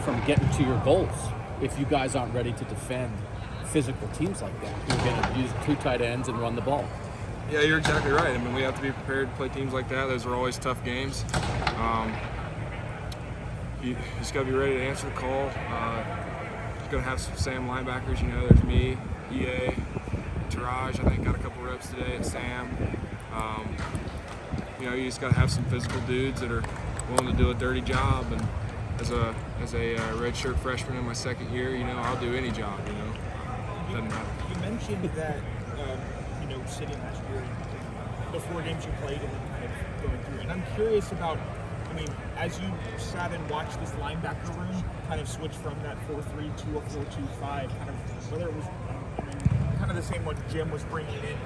from getting to your goals if you guys aren't ready to defend physical teams like that. You're going to use 2 tight ends and run the ball. Yeah, you're exactly right. I mean, we have to be prepared to play teams like that. Those are always tough games. You just got to be ready to answer the call. You're going to have some Sam linebackers. You know, there's me, EA, Taraj, I think got a couple reps today, and Sam. You know, you just got to have some physical dudes that are willing to do a dirty job. And as a redshirt freshman in my second year, you know, I'll do any job. You know, doesn't matter. You mentioned that you know, sitting last year, the 4 games you played, and then kind of going through. And I'm curious about, I mean, as you sat and watched this linebacker room kind of switch from that 4-3 to a 4-2-5, kind of whether it was, I mean, kind of the same what Jim was bringing in.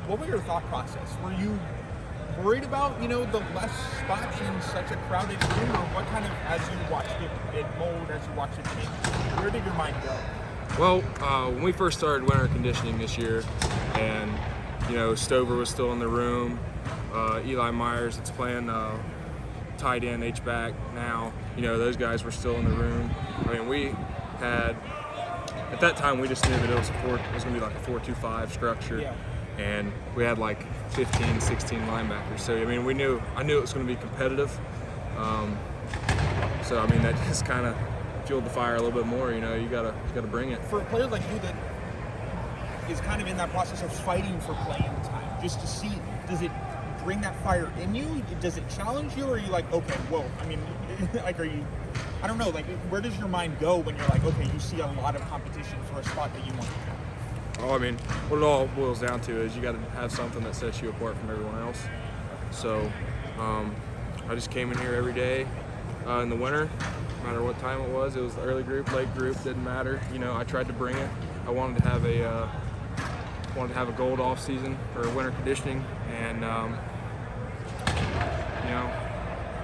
What was your thought process? Were you worried about, you know, the less spots in such a crowded room, or what kind of, as you watched it mold, as you watched it change, where did your mind go? Well, when we first started winter conditioning this year, and you know, Stover was still in the room, Eli Myers that's playing tight end, H-back now, you know, those guys were still in the room. I mean, we had, at that time, we just knew that it was going to be like a 4-2-5 structure. Yeah. And we had like 15, 16 linebackers. So, I mean, I knew it was going to be competitive. So, I mean, that just kind of fueled the fire a little bit more. You know, you gotta bring it. For a player like you that is kind of in that process of fighting for playing time, just to see, does it bring that fire in you? Does it challenge you, or are you like, okay, whoa? I mean, like, are you? I don't know. Like, where does your mind go when you're like, okay, you see a lot of competition for a spot that you want to have? Oh, I mean, what it all boils down to is you got to have something that sets you apart from everyone else. So, I just came in here every day in the winter, no matter what time it was. It was the early group, late group, didn't matter. You know, I tried to bring it. I wanted to have a gold off season for winter conditioning, and you know,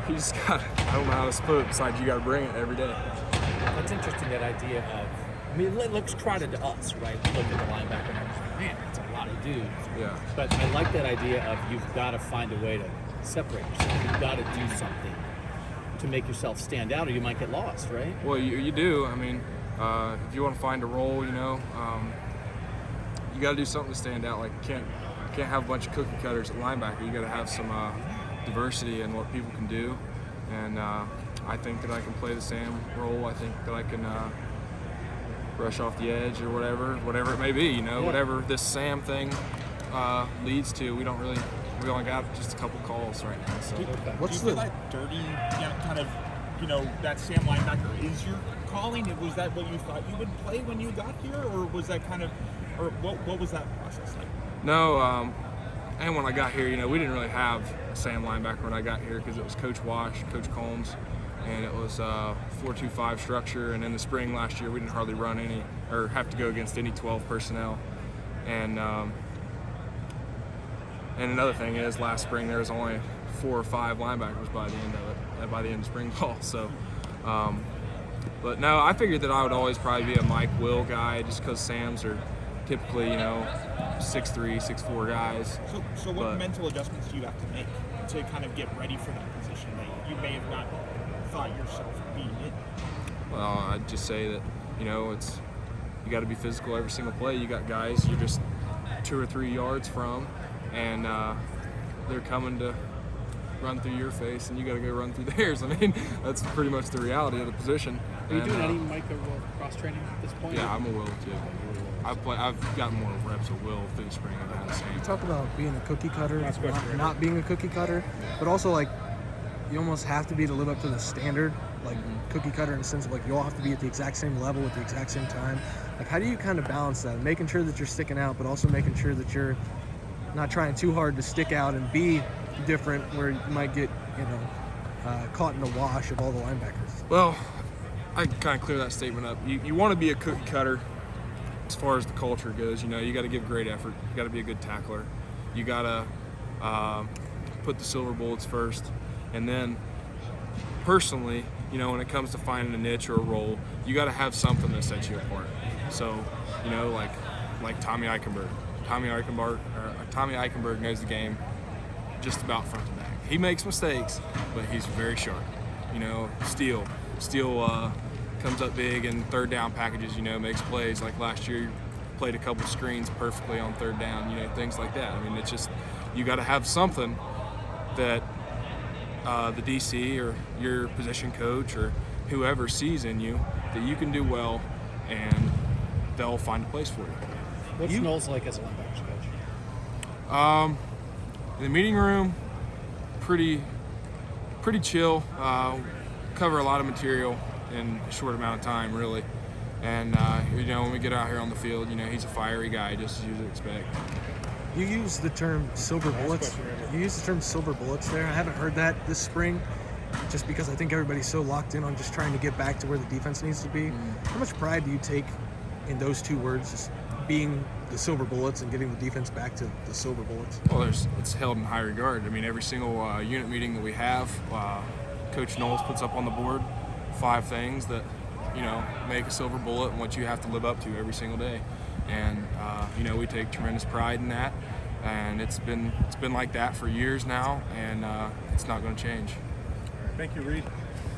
you just got. I don't know how to put it. Besides, you got to bring it every day. That's interesting, that idea of, I mean, it looks crowded to us, right? Look at the linebacker and like, man, it's a lot of dudes. Yeah. But I like that idea of you've got to find a way to separate yourself. You've got to do something to make yourself stand out, or you might get lost, right? Well, you do. I mean, if you want to find a role, you know, you got to do something to stand out. Like, you can't have a bunch of cookie cutters at linebacker. You got to have some diversity in what people can do. And I think that I can play the Sam role. I think that I can rush off the edge or whatever it may be, you know, whatever this Sam thing leads to. We only got just a couple calls right now. So do you feel that dirty, kind of, you know, that Sam linebacker is your calling? Was that what you thought you would play when you got here, or was that kind of, or what was that process like? No, and when I got here, you know, we didn't really have a Sam linebacker when I got here because it was Coach Wash, Coach Combs, and it was 4-2-5 structure. And in the spring last year, we didn't hardly run any or have to go against any 12 personnel. And another thing is, last spring there was only 4 or 5 linebackers by the end of spring ball. So, but no, I figured that I would always probably be a Mike Will guy, just because Sams are typically, you know, 6'3", 6'4" guys. So what mental adjustments do you have to make to kind of get ready for that position that you may have not thought yourself being in? Well, I'd just say that, you know, you got to be physical every single play. You got guys you're just 2 or 3 yards from, and they're coming to run through your face, and you got to go run through theirs. I mean, that's pretty much the reality of the position. Are you doing any Micah Will cross training at this point? Yeah, I'm a Will too. I've gotten more reps of Will through the spring than the same. You talk about being a cookie cutter, not being a cookie cutter, but also like you almost have to be to live up to the standard, like cookie cutter in the sense of like you all have to be at the exact same level at the exact same time. Like, how do you kind of balance that, making sure that you're sticking out, but also making sure that you're not trying too hard to stick out and be different, where you might get, you know, caught in the wash of all the linebackers? Well, I can kind of clear that statement up. You want to be a cookie cutter as far as the culture goes. You know, you got to give great effort. You got to be a good tackler. You got to put the silver bullets first. And then, personally, you know, when it comes to finding a niche or a role, you got to have something that sets you apart. So, you know, like Tommy Eichenberg. Tommy Eichenberg knows the game just about front to back. He makes mistakes, but he's very sharp. You know, steal. Steele comes up big in third down packages, makes plays. Like last year, played a couple screens perfectly on third down, things like that. I mean, it's just, you got to have something that the DC or your position coach or whoever sees in you that you can do well, and they'll find a place for you. What's Knowles like as a linebackers coach? In the meeting room, pretty chill. Cover a lot of material in a short amount of time, really. And when we get out here on the field, he's a fiery guy, just as you would expect. You use the term silver bullets. You use the term silver bullets there. I haven't heard that this spring, just because I think everybody's so locked in on just trying to get back to where the defense needs to be. How much pride do you take in those two words, just being the silver bullets and getting the defense back to the silver bullets? Well, it's held in high regard. I mean, every single unit meeting that we have, Coach Knowles puts up on the board 5 things that make a silver bullet and what you have to live up to every single day. And we take tremendous pride in that, and it's been like that for years now, and it's not going to change. Thank you, Reid.